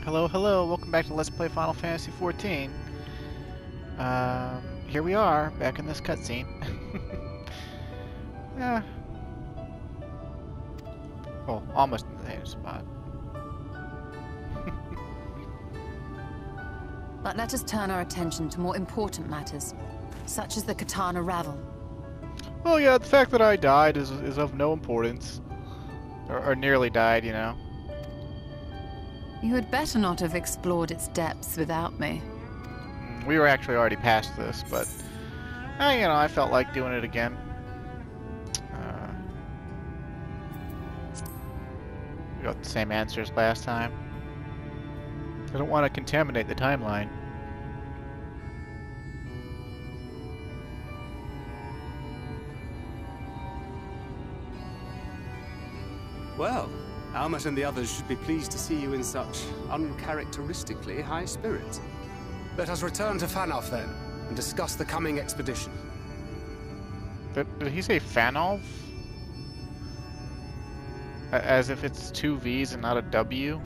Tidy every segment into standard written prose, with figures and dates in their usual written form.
Hello, hello, welcome back to Let's Play Final Fantasy XIV. Here we are, back in this cutscene. Yeah. Oh, almost in the same spot. But let us turn our attention to more important matters, such as the Qitana Ravel. Well, yeah, the fact that I died is of no importance. Or nearly died, you know. You had better not have explored its depths without me. We were actually already past this, but you know, I felt like doing it again. We got the same answers last time. I don't want to contaminate the timeline. Well, Almet and the others should be pleased to see you in such uncharacteristically high spirits. Let us return to Fanov then, and discuss the coming expedition. Did he say Fanov? As if it's two V's and not a W?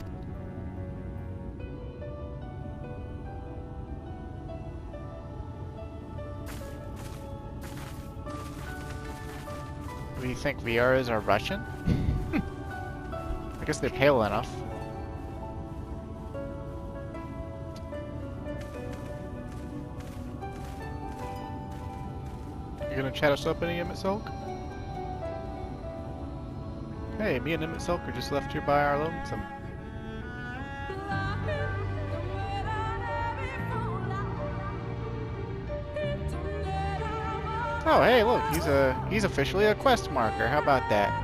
Do you think VRs are Russian? I guess they're pale enough. You gonna chat us up any Emet-selch? Hey, me and Emet-selch are just left here by our lonesome. Oh, hey, look, he's officially a quest marker. How about that?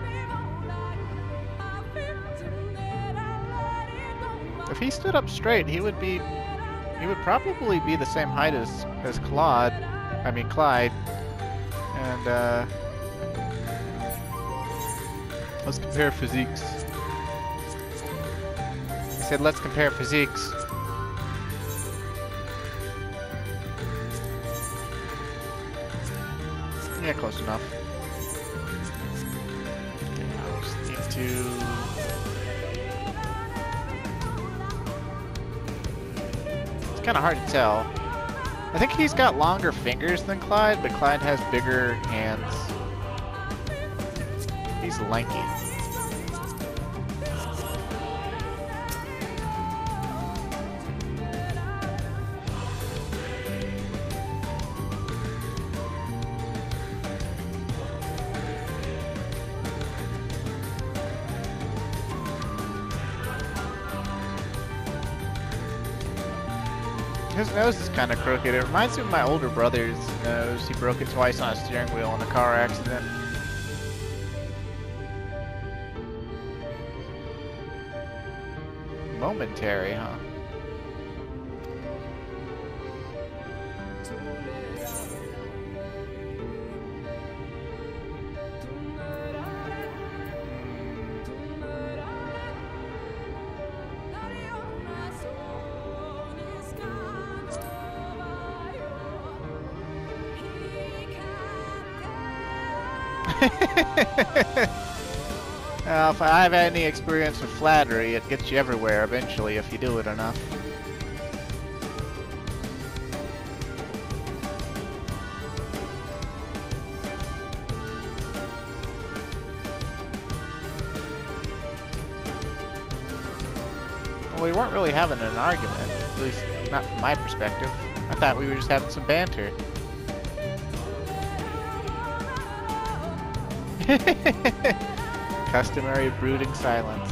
If he stood up straight, he would probably be the same height as Clyde. And let's compare physiques. He said, let's compare physiques. Yeah, close enough. I just need to... It's kind of hard to tell. I think he's got longer fingers than Clyde, but Clyde has bigger hands. He's lanky. His nose is kind of crooked. It reminds me of my older brother's nose. He broke it twice on a steering wheel in a car accident. Momentary, huh? If I've had any experience with flattery, it gets you everywhere eventually if you do it enough. Well, we weren't really having an argument, at least not from my perspective. I thought we were just having some banter. Customary brooding silence.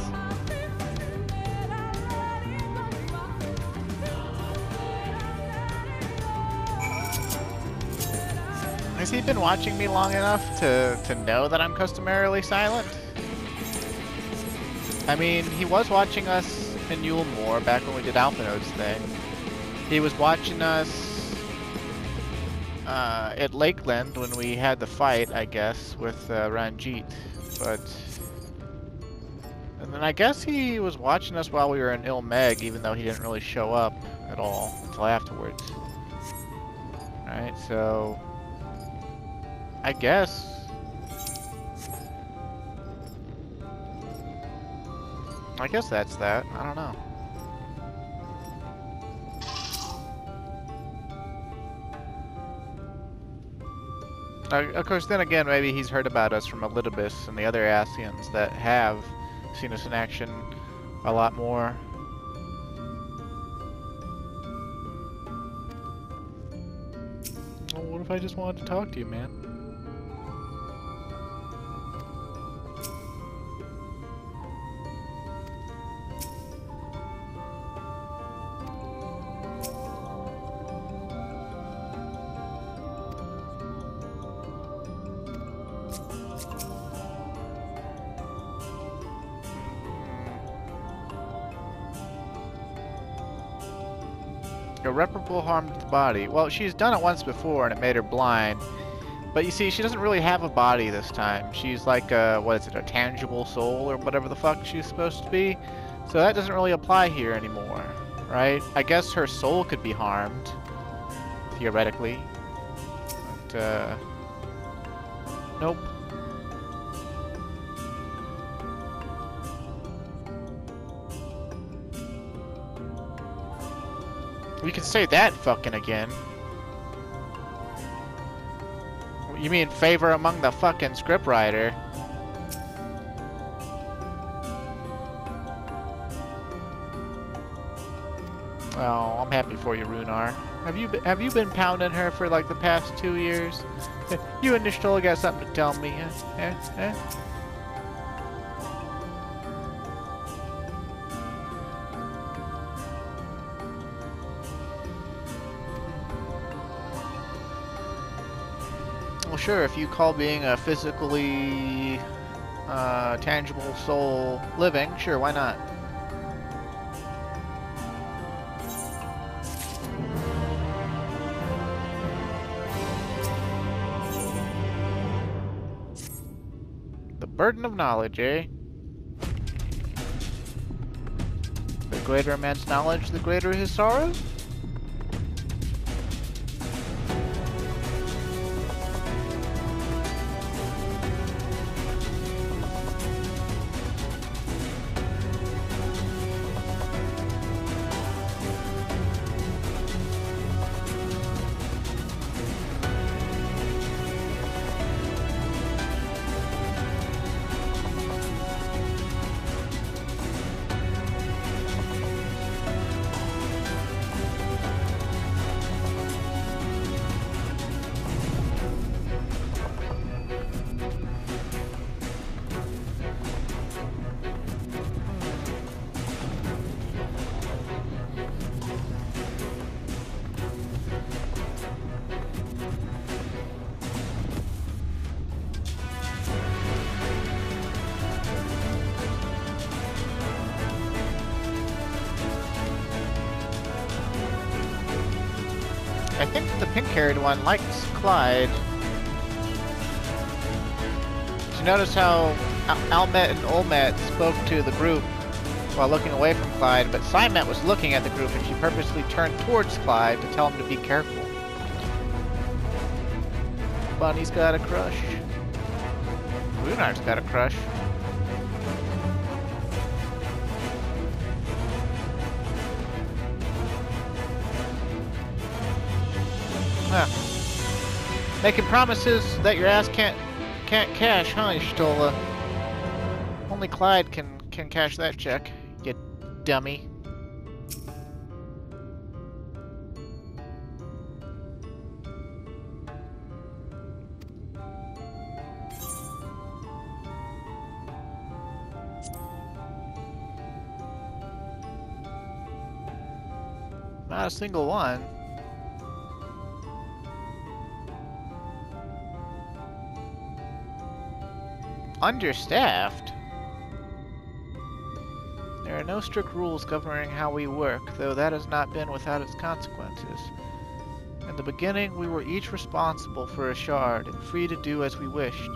Has he been watching me long enough to know that I'm customarily silent? I mean, he was watching us in Yulemore back when we did Alphinode's thing. He was watching us at Lakeland when we had the fight, I guess, with Ranjit, but... And then I guess he was watching us while we were in Ilmeg, even though he didn't really show up at all until afterwards. Alright, so... I guess... I guess that's that. I don't know. Of course, then again, maybe he's heard about us from Elidibus and the other Ascians that have seen us in action a lot more. Well, what if I just wanted to talk to you, man? Irreparable harm to the body. Well, she's done it once before and it made her blind. But you see, she doesn't really have a body this time. She's like a, what is it, a tangible soul or whatever the fuck she's supposed to be. So that doesn't really apply here anymore, right? I guess her soul could be harmed, theoretically. But, nope. We can say that fucking again. You mean favor among the fucking scriptwriter? Oh, I'm happy for you, Runar. Have you been pounding her for like the past 2 years? You and Nishtola got something to tell me, eh? Well, sure, if you call being a physically tangible soul living, sure, why not? The burden of knowledge, eh? The greater a man's knowledge, the greater his sorrows? I think the pink-haired one likes Clyde. Did you notice how Almet and Olmet spoke to the group while looking away from Clyde, but Simet was looking at the group and she purposely turned towards Clyde to tell him to be careful. Bunny's got a crush. Lunar's got a crush. Huh. Making promises that your ass can't cash, huh, Y'shtola? Only Clyde can cash that check, you dummy. Not a single one. Understaffed? There are no strict rules governing how we work, though that has not been without its consequences. In the beginning, we were each responsible for a shard, and free to do as we wished.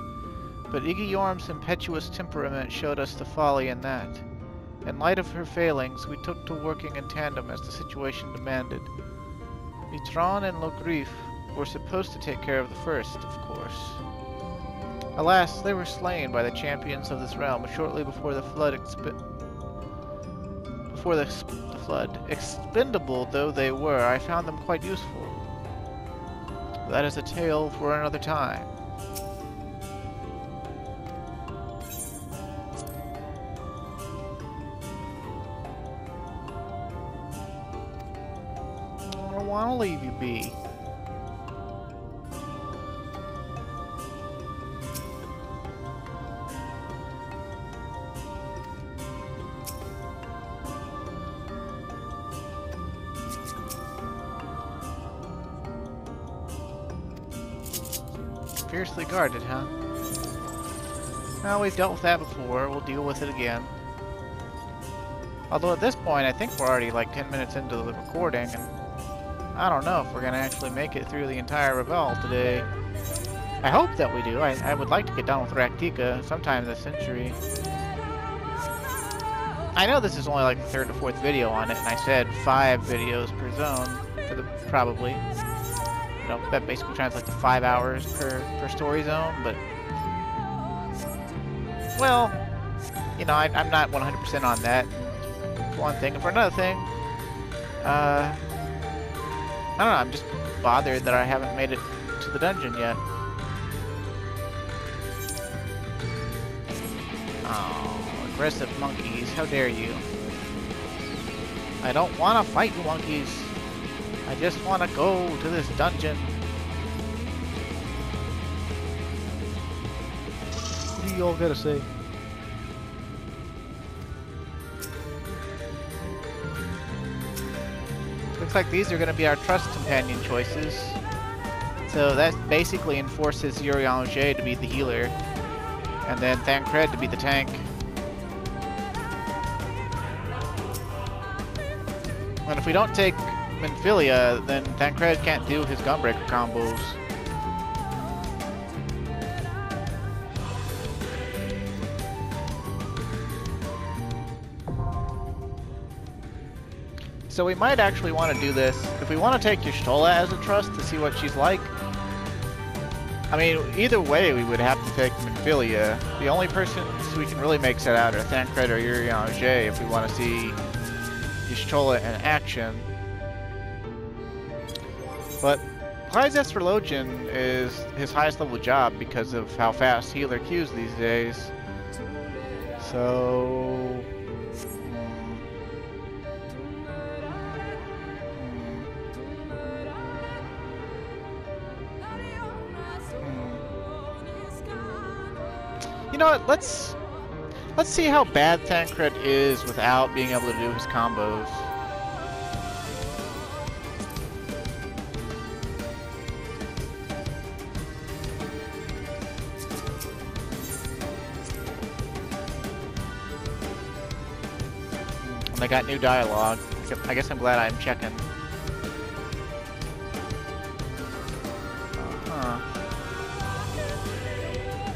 But Iggiorm's impetuous temperament showed us the folly in that. In light of her failings, we took to working in tandem as the situation demanded. Mitran and Logrif were supposed to take care of the first, of course. Alas, they were slain by the champions of this realm shortly before the flood Expendable though they were, I found them quite useful. That is a tale for another time. want to leave you be. Fiercely guarded, huh? Well, we've dealt with that before. We'll deal with it again. Although at this point, I think we're already like 10 minutes into the recording, and I don't know if we're going to actually make it through the entire Ravel today. I hope that we do. I would like to get done with Rak'tika sometime this century. I know this is only like the third or fourth video on it, and I said 5 videos per zone, for the, probably. You know, that basically translates to 5 hours per story zone, but... Well, you know, I'm not 100% on that, for one thing. And for another thing, I don't know, I'm just bothered that I haven't made it to the dungeon yet. Oh, aggressive monkeys, how dare you. I don't want to fight you monkeys. I just want to go to this dungeon. What do you all gotta say? Looks like these are going to be our trust companion choices. So that basically enforces Urianger to be the healer, and then Thancred to be the tank. And if we don't take Minfilia, then Thancred can't do his Gunbreaker combos. So we might actually want to do this. If we want to take Y'shtola as a trust to see what she's like, I mean, either way we would have to take Minfilia. The only persons we can really make set out are Thancred or Urianger if we want to see Y'shtola in action. But Clyde's Astrologian is his highest level job because of how fast healer queues these days. So... You know what, let's see how bad Thancred is without being able to do his combos. And I got new dialogue. I guess I'm glad I'm checking.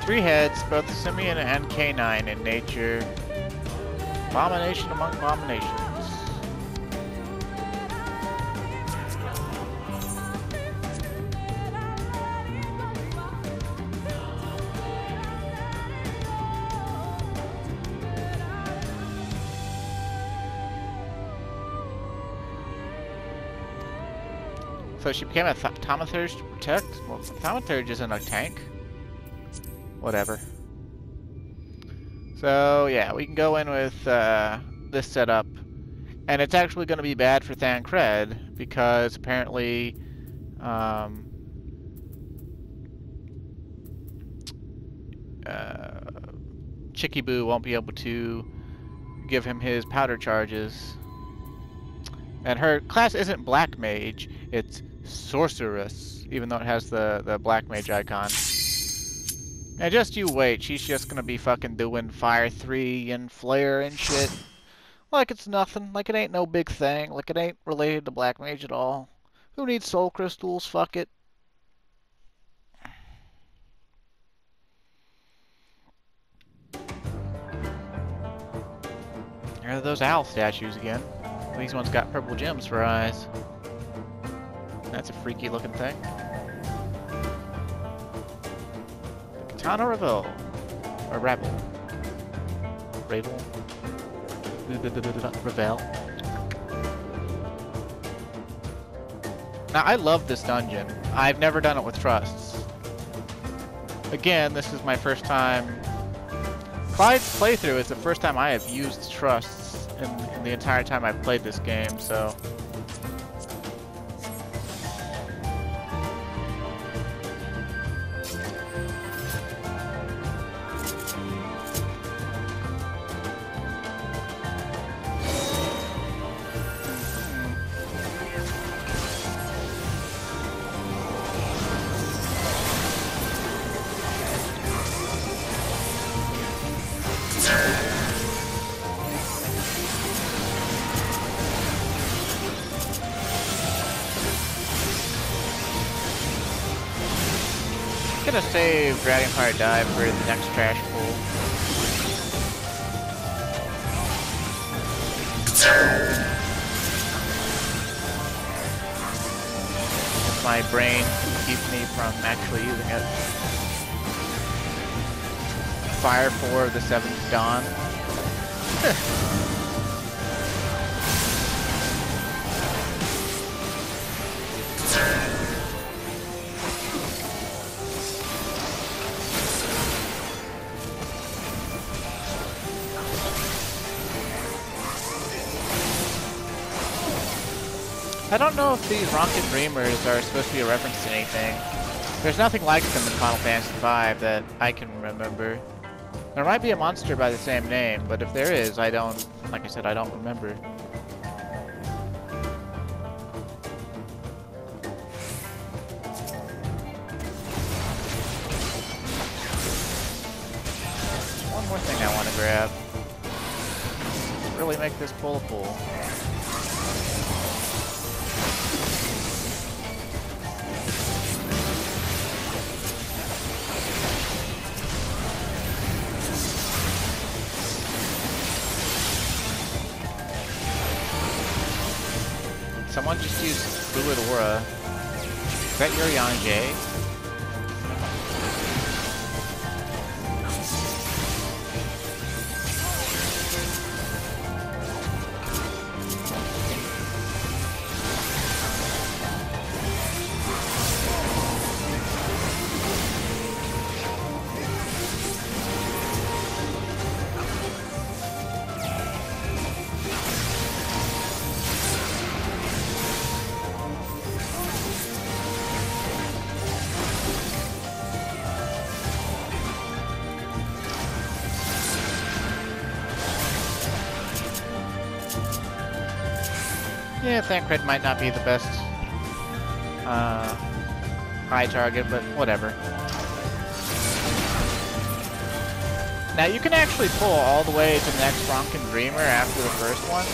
3 heads, both simian and canine in nature. Abomination among abominations. So she became a Thaumaturge to protect? Well, Thaumaturge isn't a tank. Whatever. So yeah, we can go in with this setup, and it's actually going to be bad for Thancred because apparently Chicky-Boo won't be able to give him his powder charges, and her class isn't Black Mage, it's Sorceress, even though it has the Black Mage icon. Now just you wait, she's just gonna be fucking doing Fire 3 and Flare and shit. Like it's nothing, like it ain't no big thing, like it ain't related to Black Mage at all. Who needs soul crystals? Fuck it. Here are those owl statues again. These ones got purple gems for eyes. That's a freaky looking thing. Qitana Ravel. Or Ravel. Ravel. Ravel. Now, I love this dungeon. I've never done it with trusts. Again, this is my first time. Clyde's playthrough is the first time I have used trusts in the entire time I've played this game, so. gonna save Dragonfire Dive for the next trash pool. My brain keeps me from actually using it. Fire 4 of the 7th Dawn. I don't know if these Ronkin Dreamers are supposed to be a reference to anything. There's nothing like them in Final Fantasy V that I can remember. There might be a monster by the same name, but if there is, I don't, like I said, I don't remember. One more thing I want to grab. Really make this pull a pull. Someone just used Fluid Aura. Is that your Yangei? Yeah, Thancred might not be the best high target, but whatever. Now you can actually pull all the way to the next Ronkin Dreamer after the first one,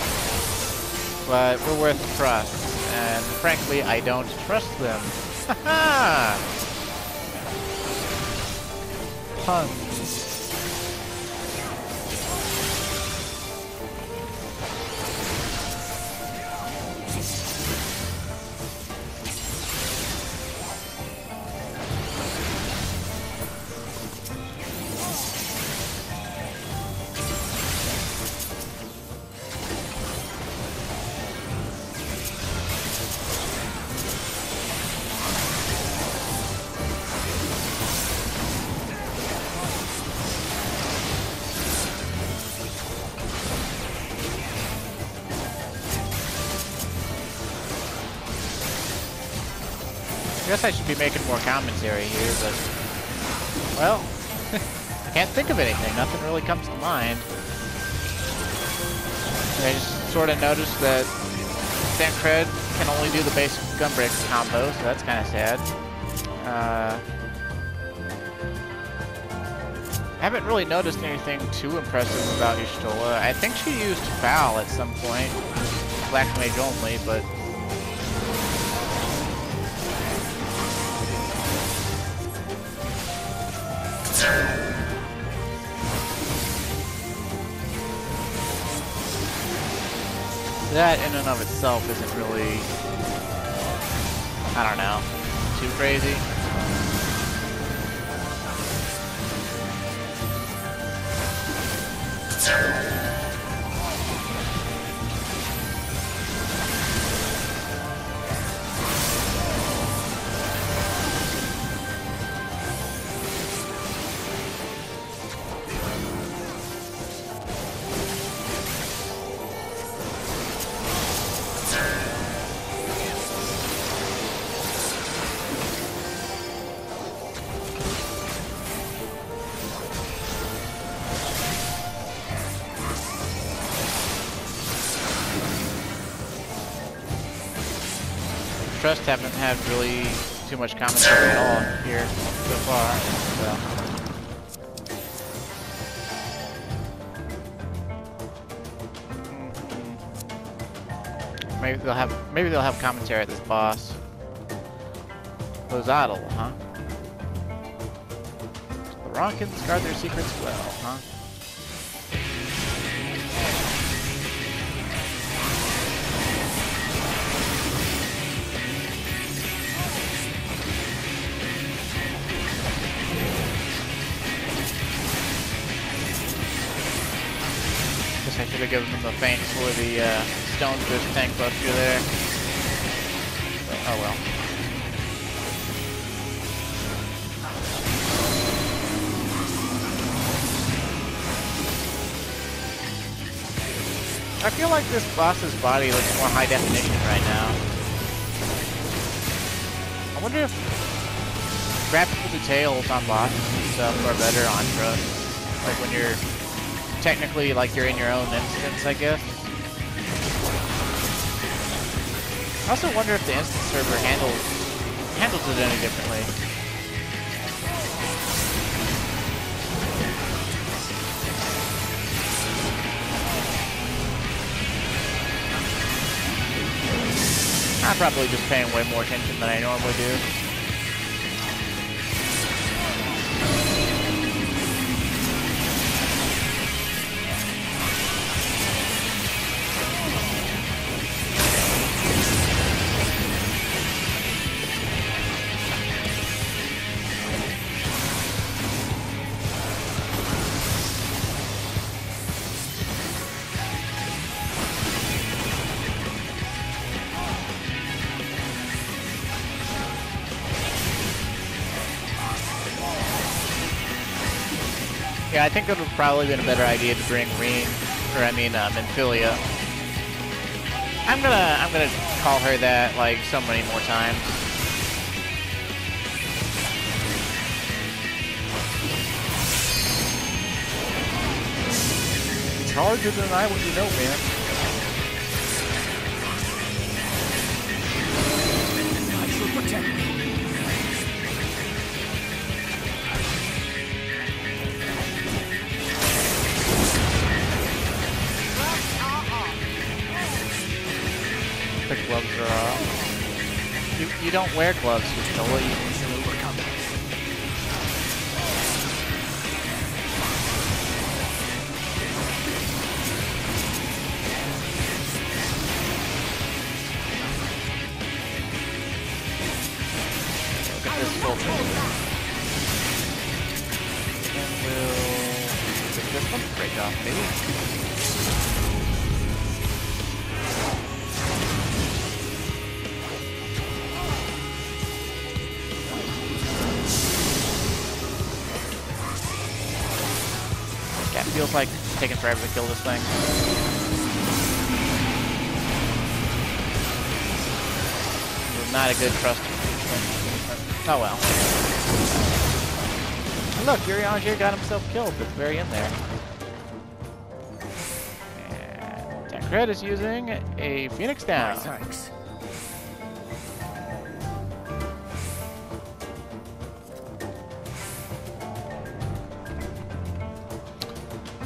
but we're worth trust, and frankly, I don't trust them. Haha! Puns. I guess I should be making more commentary here, but, well, I can't think of anything. Nothing really comes to mind. I just sort of noticed that Thancred can only do the basic Gunbreak combo, so that's kind of sad. I haven't really noticed anything too impressive about Y'shtola. I think she used Foul at some point. Black Mage only, but... That in and of itself isn't really, I don't know, too crazy. Trust haven't had really too much commentary at all here so far, so. Maybe they'll have commentary at this boss. Lozadal, huh? Moroccans guard their secrets well, huh? Guess I should have given them the thanks for the stonefish tank buster there. But, oh well. I feel like this boss's body looks more high definition right now. I wonder if graphical details on bosses and stuff are better on Trust. Like when you're technically like you're in your own instance, I guess. I also wonder if the instance server handles it any differently. I'm probably just paying way more attention than I normally do. Yeah, I think it would have probably been a better idea to bring Reen, or I mean, Amphilia. I'm gonna call her that like so many more times. It's hard to deny what you know, man. I shall protect you. The gloves are off. You don't wear gloves, you shall overcome it. Look at this filter. And we'll get this one break off, maybe. Yeah, it feels like it's taking forever to kill this thing. It was not a good trust. Oh well. And look, Urianger got himself killed at the very end there. And Tancred is using a Phoenix Down. Thanks.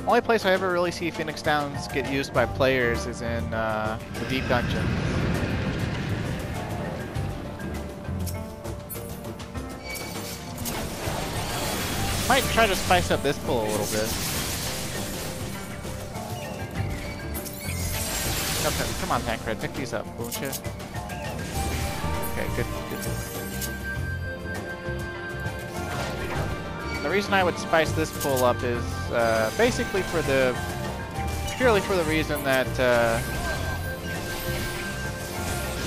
Only place I ever really see Phoenix Downs get used by players is in the Deep Dungeon. Might try to spice up this pull a little bit. Okay, come on, Tancred, pick these up, won't you? Okay, good. The reason I would spice this pull up is basically purely for the reason that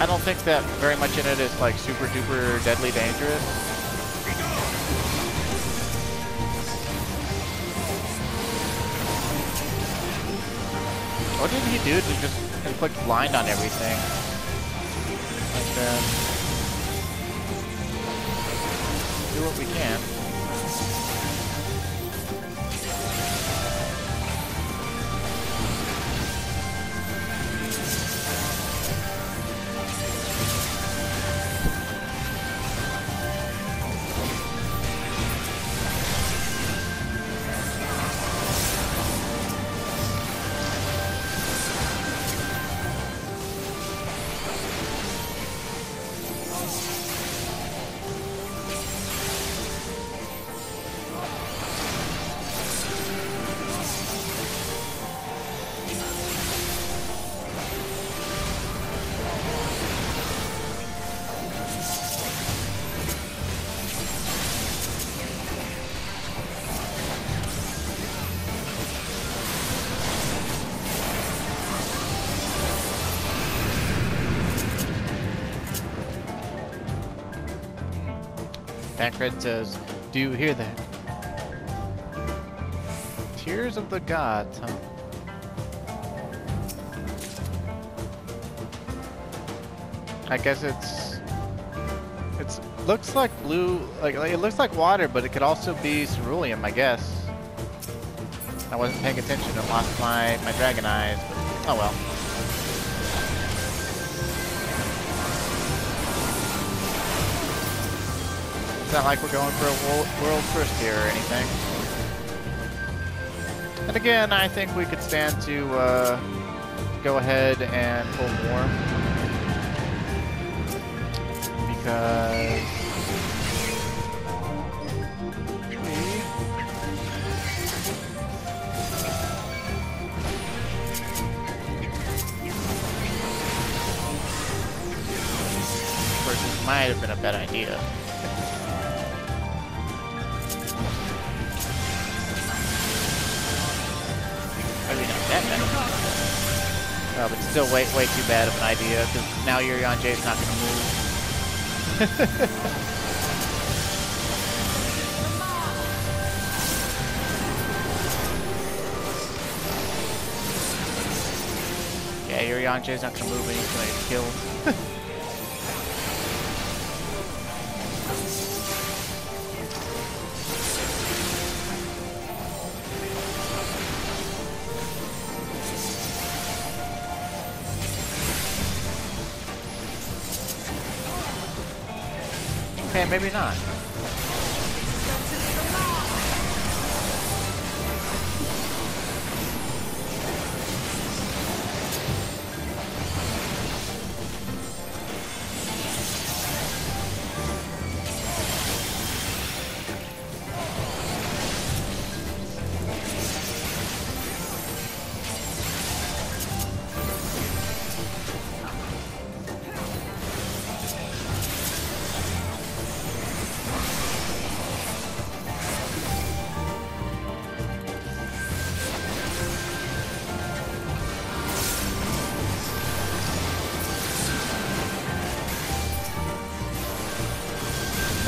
I don't think that very much in it is like super duper deadly dangerous. What did he do to just inflict blind on everything? Like that. Do what we can. Tancred says, "Do you hear that? Tears of the gods, huh?" I guess it's looks like blue, like it looks like water, but it could also be ceruleum, I guess. I wasn't paying attention and lost my dragon eyes, but oh well. It's not like we're going for a world first here or anything. And again, I think we could stand to go ahead and pull more. Because this might have been a bad idea. Maybe not that bad. Oh, but still way too bad of an idea, because now Yurion J's not going to move. Yeah, Yurion J's not going to move and he's going to get killed. Okay, maybe not.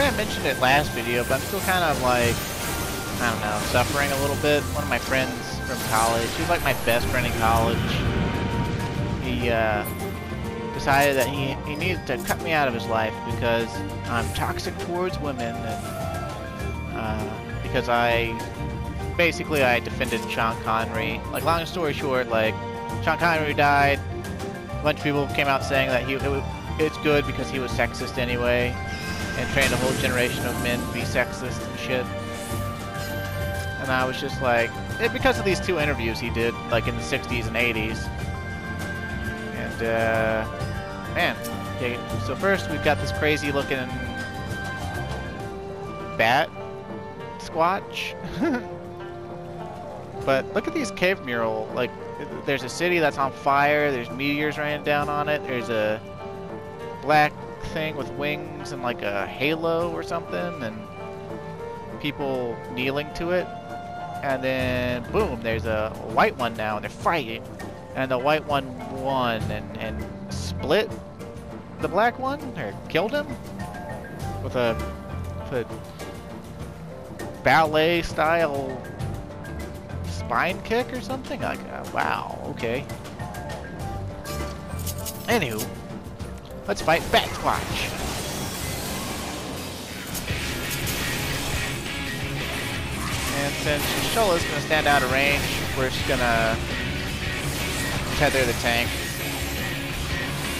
I mentioned it last video, but I'm still kind of like, I don't know, suffering a little bit. One of my friends from college, he was like my best friend in college. He decided that he needed to cut me out of his life because I'm toxic towards women, and because I defended Sean Connery. Like, long story short, like, Sean Connery died. A bunch of people came out saying that it's good because he was sexist anyway, and trained a whole generation of men to be sexist and shit. And I was just like, because of these two interviews he did, like in the 60s and 80s. And, man. Okay, so first we've got this crazy looking bat squatch. But look at these cave mural. Like, there's a city that's on fire, there's meteors raining down on it, there's a black thing with wings and like a halo or something, and people kneeling to it, and then boom, there's a white one now and they're fighting, and the white one won and split the black one, or killed him with a ballet style spine kick or something. Like, wow, okay. Anywho, let's fight Bat Squatch. And since Shola's gonna stand out of range, we're just gonna tether the tank.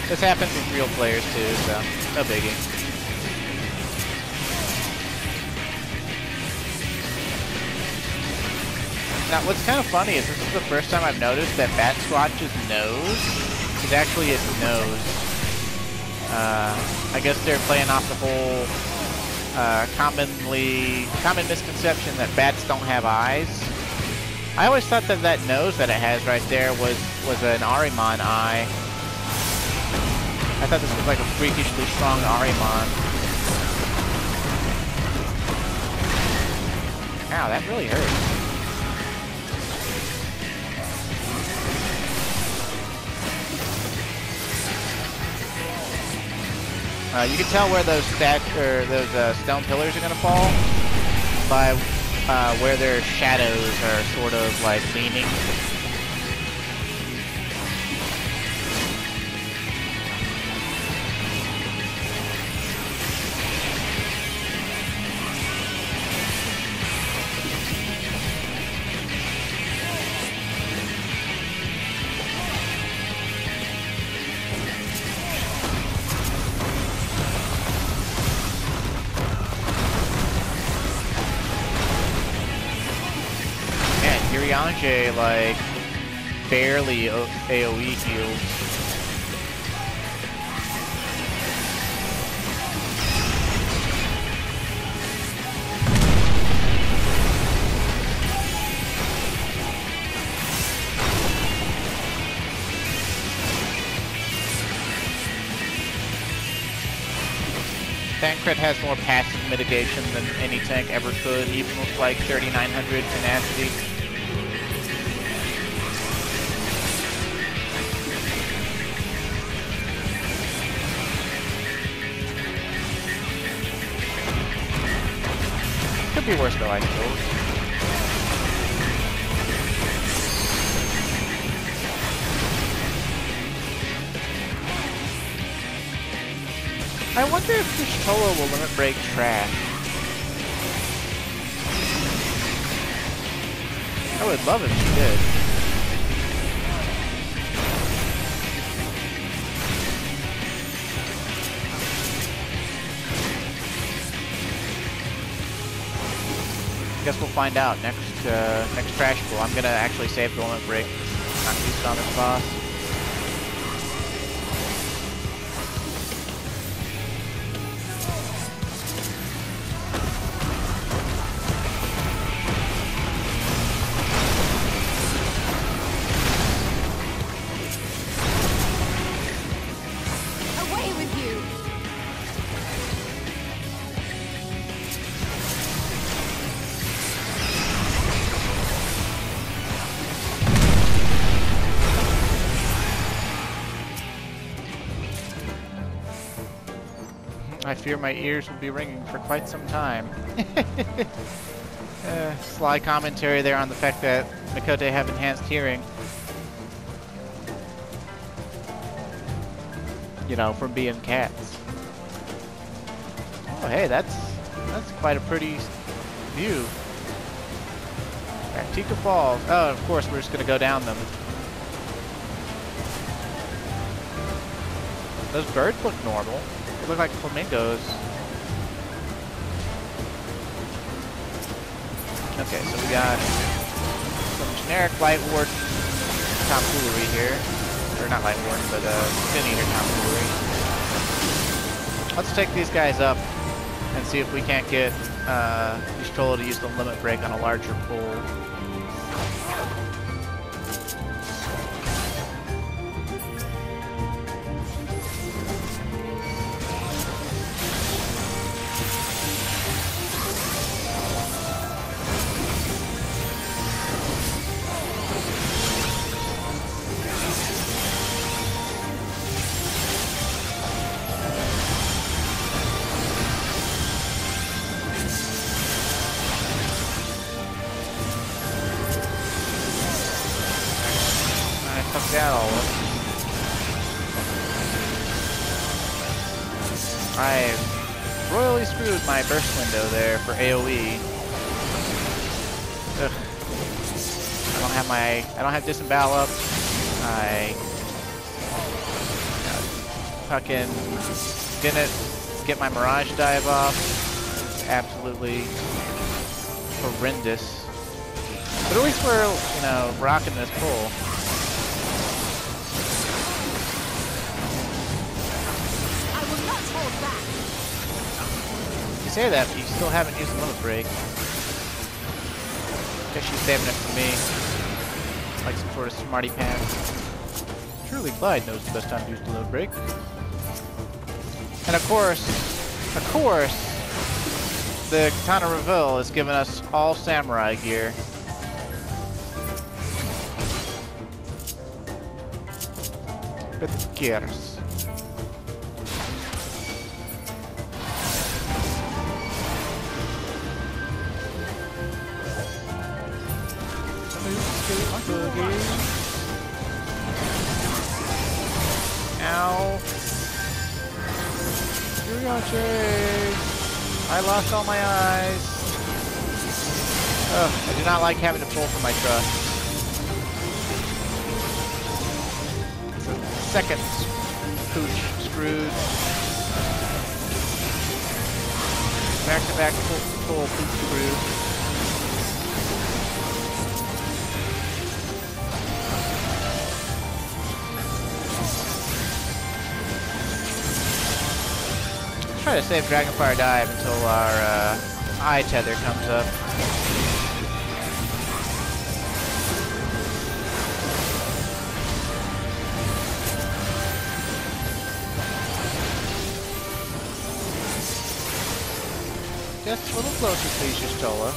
This happens with real players too, so no biggie. Now, what's kind of funny is this is the first time I've noticed that Bat Squatch's nose is actually its nose. I guess they're playing off the whole common misconception that bats don't have eyes. I always thought that that nose that it has right there was an Ahriman eye. I thought this was like a freakishly strong Ahriman. Ow, that really hurts. You can tell where those stone pillars are gonna fall by where their shadows are sort of like leaning. Yanje, like, barely AoE heals. Tancred has more passive mitigation than any tank ever could, even with like 3900 tenacity. Could be worse though, I suppose. I wonder if Y'shtola will limit break trash. I would love if she did. Guess we'll find out next trash pool. I'm gonna actually save the limit break. Not used on this boss. Away with you! I fear my ears will be ringing for quite some time. Sly commentary there on the fact that Mikote have enhanced hearing. You know, from being cats. Oh, hey, that's quite a pretty view. Rak'tika Falls. Oh, of course, we're just gonna go down them. Those birds look normal. They look like flamingos. Okay, so we got some generic Lightwarden tomfoolery here. Or not Lightwarden, but Sin Eater tomfoolery. Let's take these guys up and see if we can't get Y'shtola to use the limit break on a larger pool. That all up. I royally screwed my burst window there for AoE. Ugh. I don't have disembowel up. I fucking didn't get my mirage dive off. It's absolutely horrendous. But at least we're, you know, rocking this pull. You say that, but you still haven't used the limit break. Guess she's saving it for me. Like some sort of smarty pants. Surely Clyde knows the best time to use the limit break. And of course, the Qitana Ravel has given us all samurai gear. But gears. Boogie. Ow. Yuriache. I lost all my eyes. Ugh, I do not like having to pull from my trust. Second pooch screwed. Back to back full pooch screwed. Try to save Dragonfire Dive until our eye tether comes up. Just a little closer, please, Y'shtola.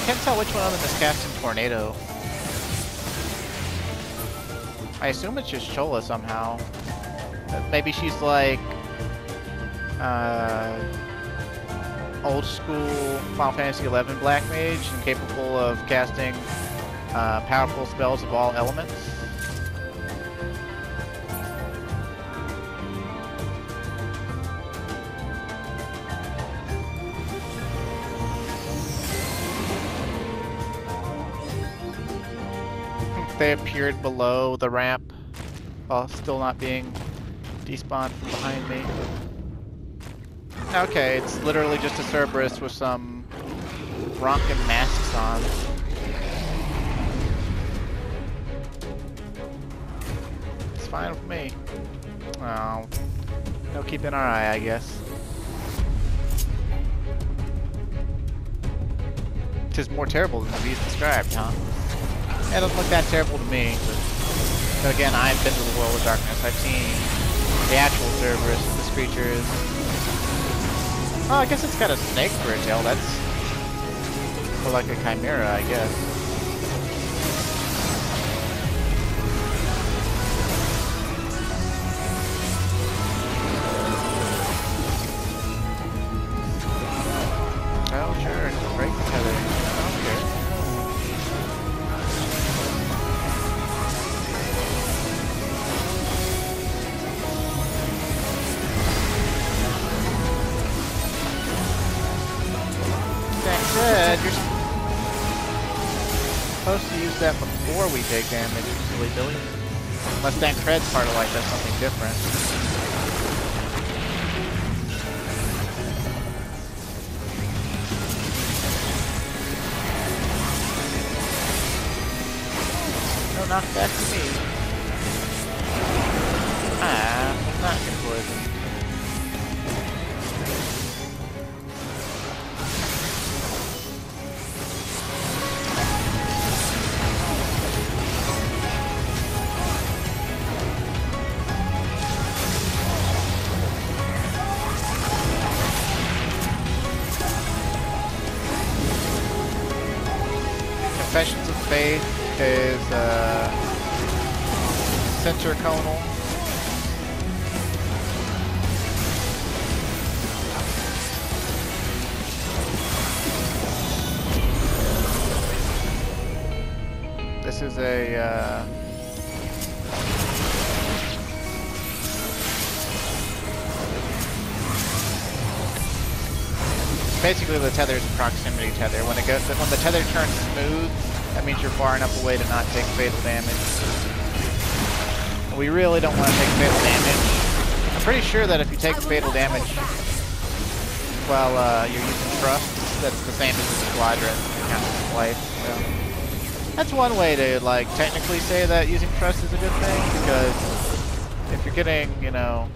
Can't tell which one of them is casting Tornado. I assume it's just Chola somehow. Maybe she's like old school Final Fantasy XI Black Mage and capable of casting powerful spells of all elements. They appeared below the ramp while still not being despawned from behind me. Okay, it's literally just a Cerberus with some Ronkin masks on. It's fine with me. Oh, no keeping our eye, I guess. 'Tis more terrible than the beast described, huh? It doesn't look that terrible to me, but again, I've been to the World of Darkness. I've seen the actual Cerberus, this creature is... Oh, I guess it's got a snake for a tail. That's more like a chimera, I guess. Oh, sure, just break the tether. Okay. You're supposed to use that before we take damage, silly Billy. Unless Thancred's part of life does something different. No knockback to me. Ah, not good poison. Confessions of Faith is center conal. This is a basically the tether is a proximity tether. When the tether turns smooth, that means you're far enough away to not take fatal damage. We really don't want to take fatal damage. I'm pretty sure that if you take fatal damage while you're using trust, that's the same as the quadra. It counts as life. So. That's one way to, like, technically say that using trust is a good thing, because if you're getting, you know,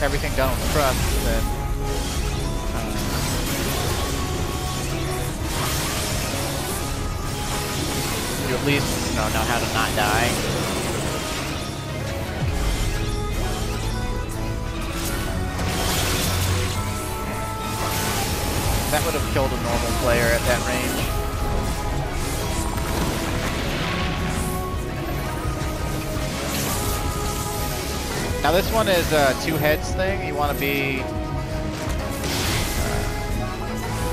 everything done with trust, then you at least, you know how to not die. That would have killed a normal player at that range. Now this one is a two heads thing. You want to be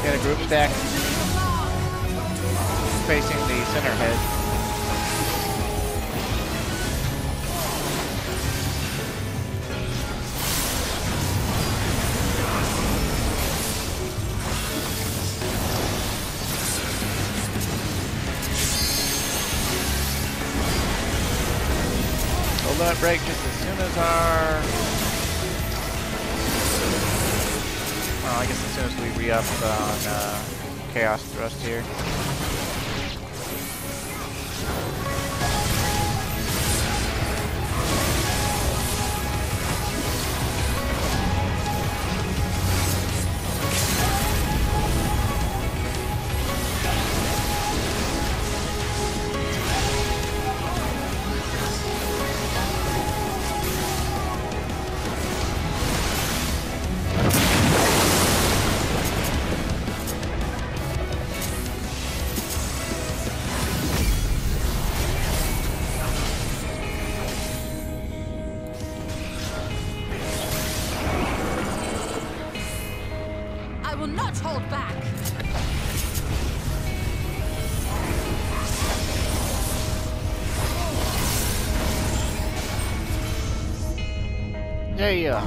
in a group stack facing the center head. Limit break just as soon as our... Well, I guess as soon as we re-up on Chaos Thrust here. I will not hold back. Yeah.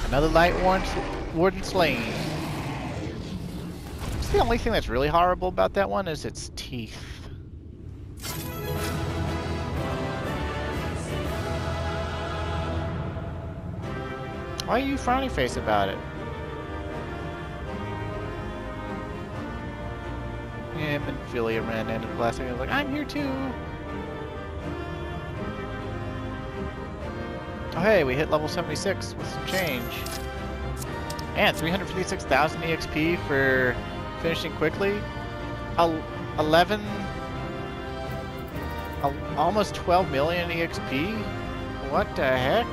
Another Lightwarden slain. It's the only thing that's really horrible about that one is its teeth. Why are you frowny face about it? Yeah, Ophelia ran into the last thing. I was like, I'm here too. Oh hey, we hit level 76 with some change. And 356,000 EXP for finishing quickly. 11, almost 12 million EXP. What the heck?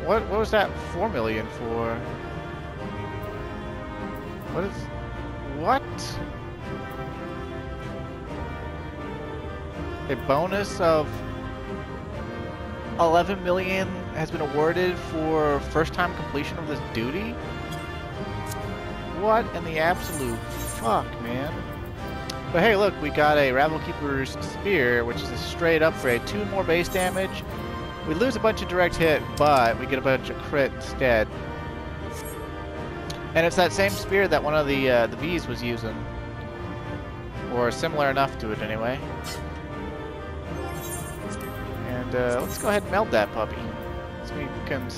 What was that 4 million for? What? A bonus of 11 million has been awarded for first time completion of this duty? What in the absolute fuck, man? But hey, look, we got a Ravel Keeper's Spear, which is a straight upgrade. 2 more base damage. We lose a bunch of direct hit, but we get a bunch of crit instead. And it's that same spear that one of the V's was using. Or similar enough to it, anyway. And let's go ahead and meld that puppy. So we can...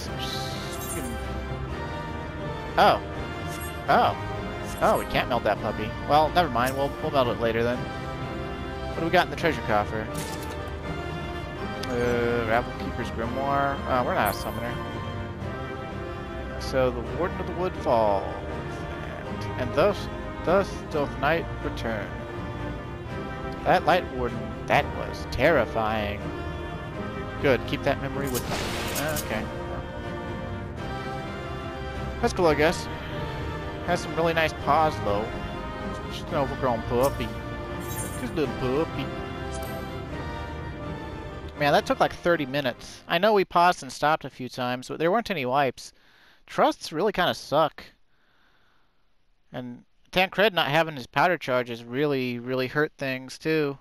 Oh, we can't meld that puppy. Well, never mind. We'll meld it later then. What do we got in the treasure coffer? Ravel Keeper's Grimoire. We're not a summoner. So the Warden of the Wood falls, and thus doth night return. That Lightwarden, that was terrifying. Good, keep that memory with me. Okay. That's cool, I guess. Has some really nice paws, though. Just an overgrown puppy. Just a little puppy. Man, that took like 30 minutes. I know we paused and stopped a few times, but there weren't any wipes. Trusts really kind of suck. And Tancred not having his powder charges really, really hurt things, too.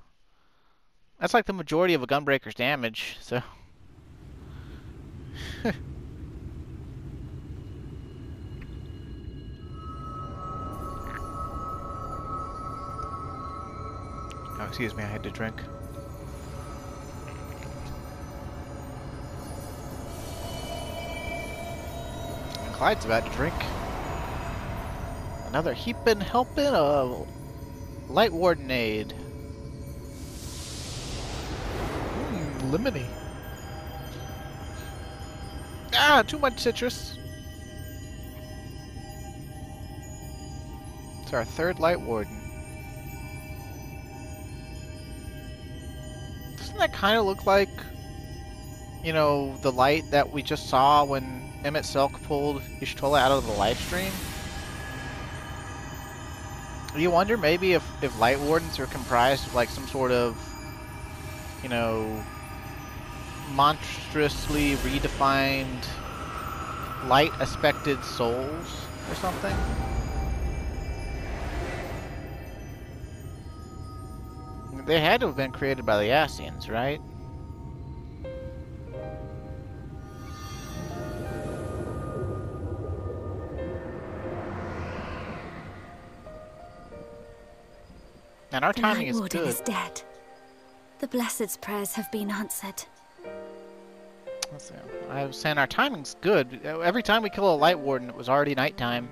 That's like the majority of a Gunbreaker's damage, so... Oh, excuse me, I had to drink. Clyde's about to drink another heaping helping of Lightwardenade. Lemony. Ah, too much citrus. It's our third Lightwarden. Doesn't that kind of look like, you know, the light that we just saw when Emet-selch pulled Y'shtola out of the live stream? You wonder maybe if Lightwardens are comprised of like some sort of, you know, monstrously redefined light aspected souls or something? They had to have been created by the Ascians, right? And our timing is Lightwarden good. is dead. The Blessed's prayers have been answered. Let's see. I was saying our timing's good. Every time we kill a Lightwarden, it was already nighttime.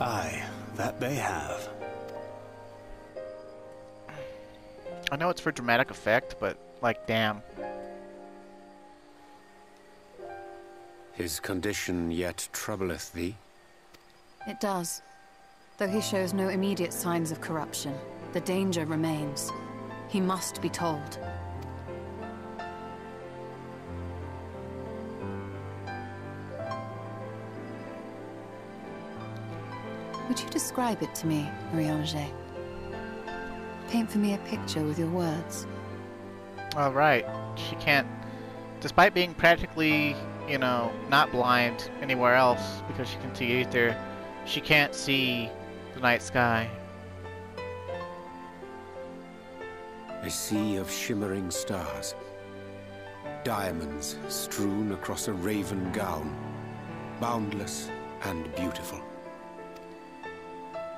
Aye, that they have. I know it's for dramatic effect, but, like, damn. His condition yet troubleth thee? It does. Though he shows no immediate signs of corruption, the danger remains. He must be told. Would you describe it to me, Marie-Ange? Paint for me a picture with your words. All right. She can't, despite being practically, you know, not blind anywhere else because she can see ether, she can't see the night sky. A sea of shimmering stars. Diamonds strewn across a raven gown. Boundless and beautiful.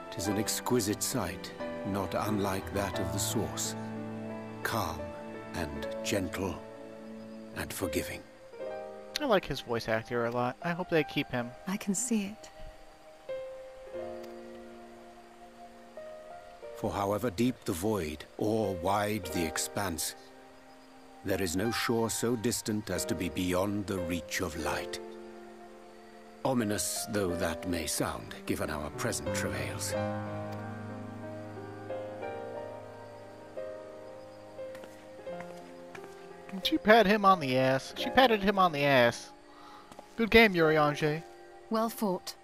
'Tis an exquisite sight, not unlike that of the source. Calm and gentle and forgiving. I like his voice actor a lot. I hope they keep him. I can see it. For however deep the void, or wide the expanse, there is no shore so distant as to be beyond the reach of light. Ominous though that may sound, given our present travails. She patted him on the ass. She patted him on the ass. Good game, Marie-Ange. Well fought.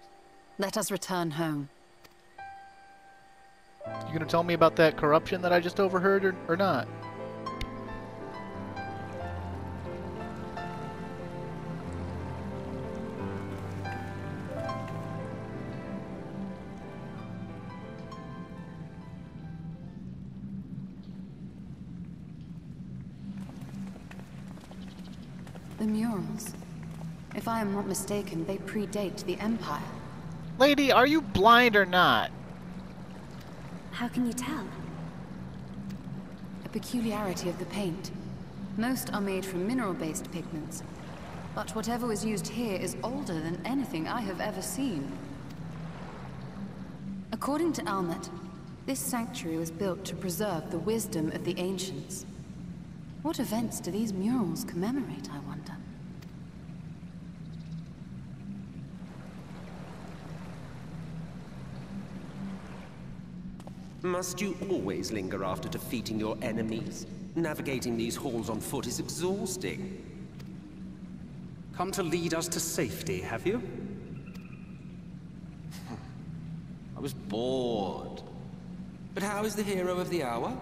Let us return home. You gonna tell me about that corruption that I just overheard, or not? The murals. If I am not mistaken, they predate the Empire. Lady, are you blind or not? How can you tell? A peculiarity of the paint. Most are made from mineral-based pigments. But whatever was used here is older than anything I have ever seen. According to Almet, this sanctuary was built to preserve the wisdom of the ancients. What events do these murals commemorate, I wonder? Must you always linger after defeating your enemies? Navigating these halls on foot is exhausting. Come to lead us to safety, have you? I was bored. But how is the hero of the hour?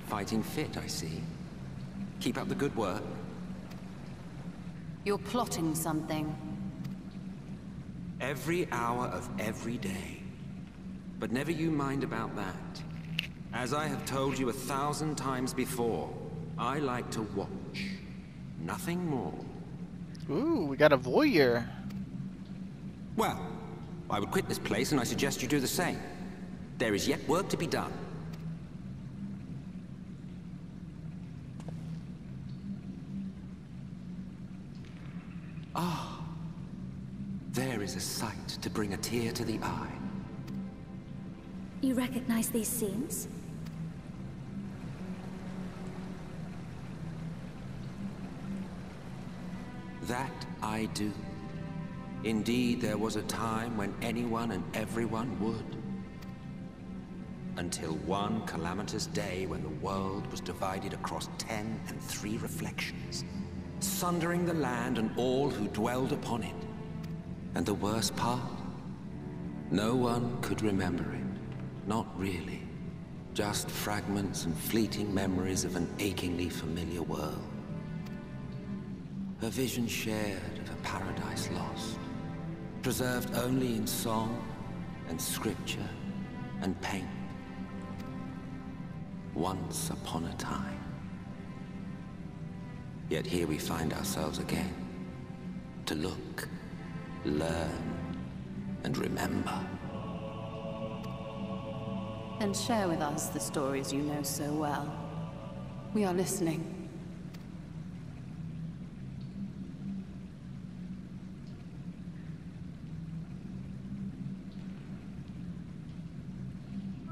Fighting fit, I see. Keep up the good work. You're plotting something. Every hour of every day. But never you mind about that. As I have told you 1,000 times before, I like to watch. Nothing more. Ooh, we got a voyeur. Well, I would quit this place and I suggest you do the same. There is yet work to be done. Ah, there is a sight to bring a tear to the eye. You recognize these scenes? That I do. Indeed, there was a time when anyone and everyone would. Until one calamitous day when the world was divided across 10 and 3 reflections, sundering the land and all who dwelled upon it. And the worst part? No one could remember it. Not really. Just fragments and fleeting memories of an achingly familiar world. A vision shared of a paradise lost, preserved only in song and scripture and paint. Once upon a time. Yet here we find ourselves again, to look, learn, and remember. And share with us the stories you know so well. We are listening.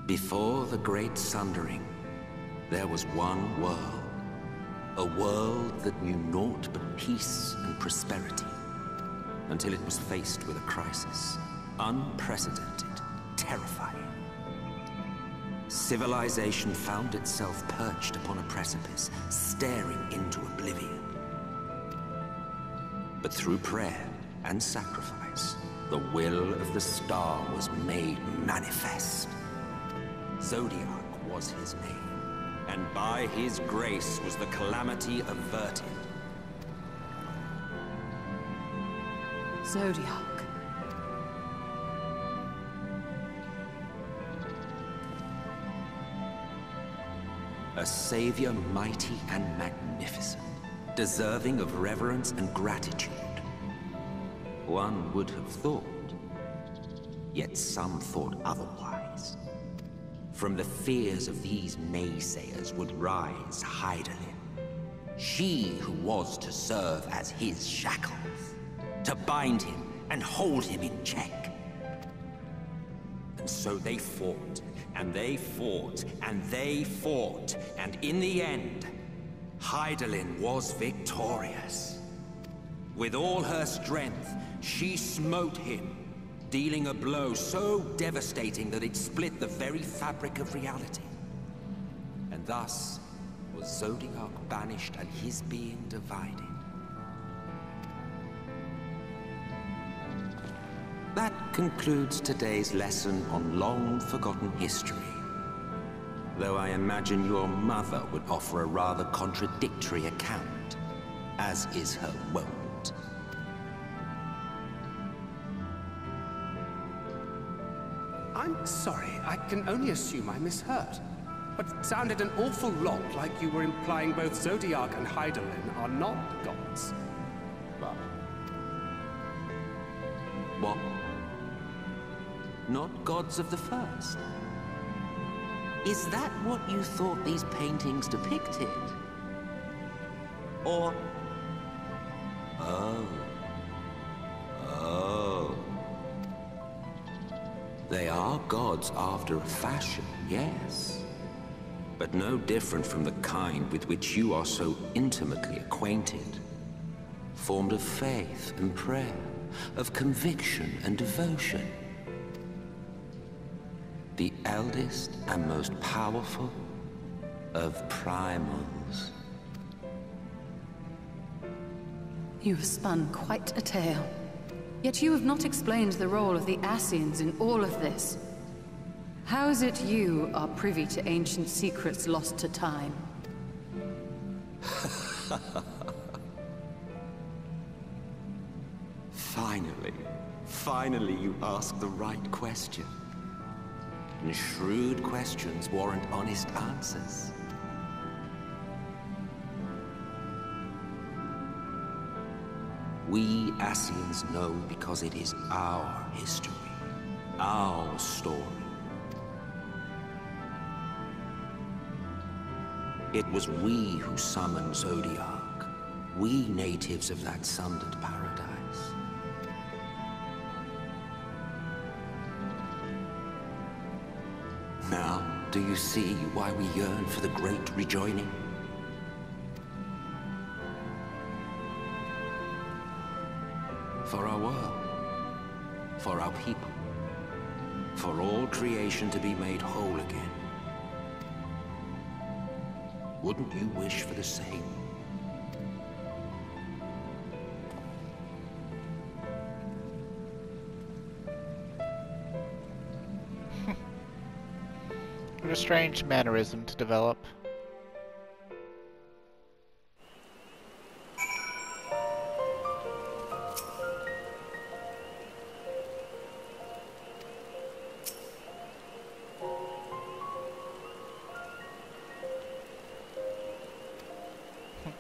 Before the Great Sundering, there was one world. A world that knew naught but peace and prosperity. Until it was faced with a crisis. Unprecedented, terrifying. Civilization found itself perched upon a precipice, staring into oblivion. But through prayer and sacrifice, the will of the star was made manifest. Zodiac was his name, and by his grace was the calamity averted. Zodiac. A savior mighty and magnificent, deserving of reverence and gratitude. One would have thought, yet some thought otherwise. From the fears of these naysayers would rise Hydaelyn. She who was to serve as his shackles, to bind him and hold him in check. And so they fought, and they fought, and they fought, and in the end, Hydaelyn was victorious. With all her strength, she smote him, dealing a blow so devastating that it split the very fabric of reality. And thus was Zodiac banished and his being divided. That concludes today's lesson on long-forgotten history. Though I imagine your mother would offer a rather contradictory account, as is her wont. I'm sorry, I can only assume I misheard. But it sounded an awful lot like you were implying both Zodiac and Hydaelyn are not gods. But... What? Not gods of the first? Is that what you thought these paintings depicted? Or... Oh. They are gods after a fashion, yes. But no different from the kind with which you are so intimately acquainted. Formed of faith and prayer, of conviction and devotion. The eldest and most powerful of primals. You have spun quite a tale. Yet you have not explained the role of the Ascians in all of this. How is it you are privy to ancient secrets lost to time? Finally you ask the right question. And shrewd questions warrant honest answers. We Ascians know because it is our history, our story. It was we who summoned Zodiac. We natives of that sundered paradise. Now, do you see why we yearn for the great rejoining? For our world. For our people. For all creation to be made whole again. Wouldn't you wish for the same? What a strange mannerism to develop.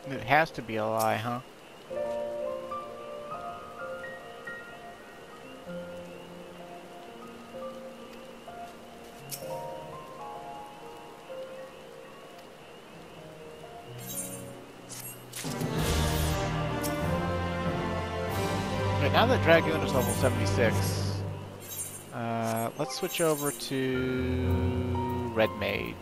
It has to be a lie, huh? Wait, now that Dragoon is level 76, let's switch over to Red Mage.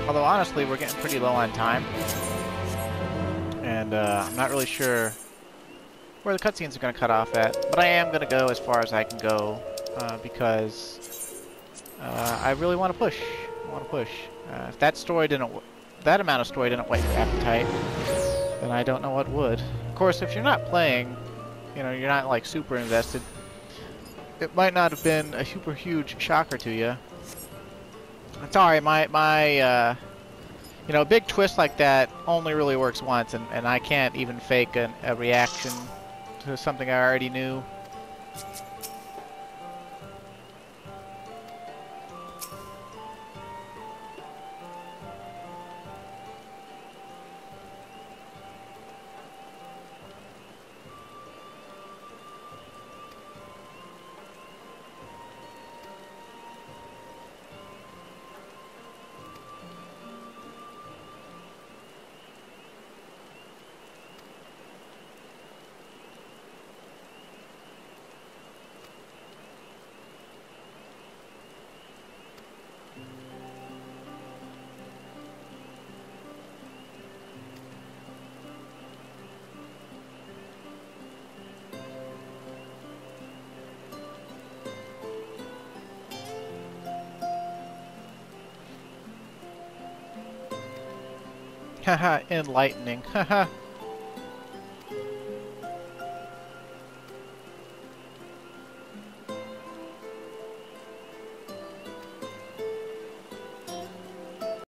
Although honestly, we're getting pretty low on time, and I'm not really sure where the cutscenes are going to cut off at, but I am going to go as far as I can go because I really want to push. If that story that amount of story didn't whet your appetite, then I don't know what would. Of course, if you're not playing, you know, you're not like super invested, it might not have been a super huge shocker to you. Sorry, you know, a big twist like that only really works once, and I can't even fake a reaction to something I already knew. Haha, enlightening. Haha.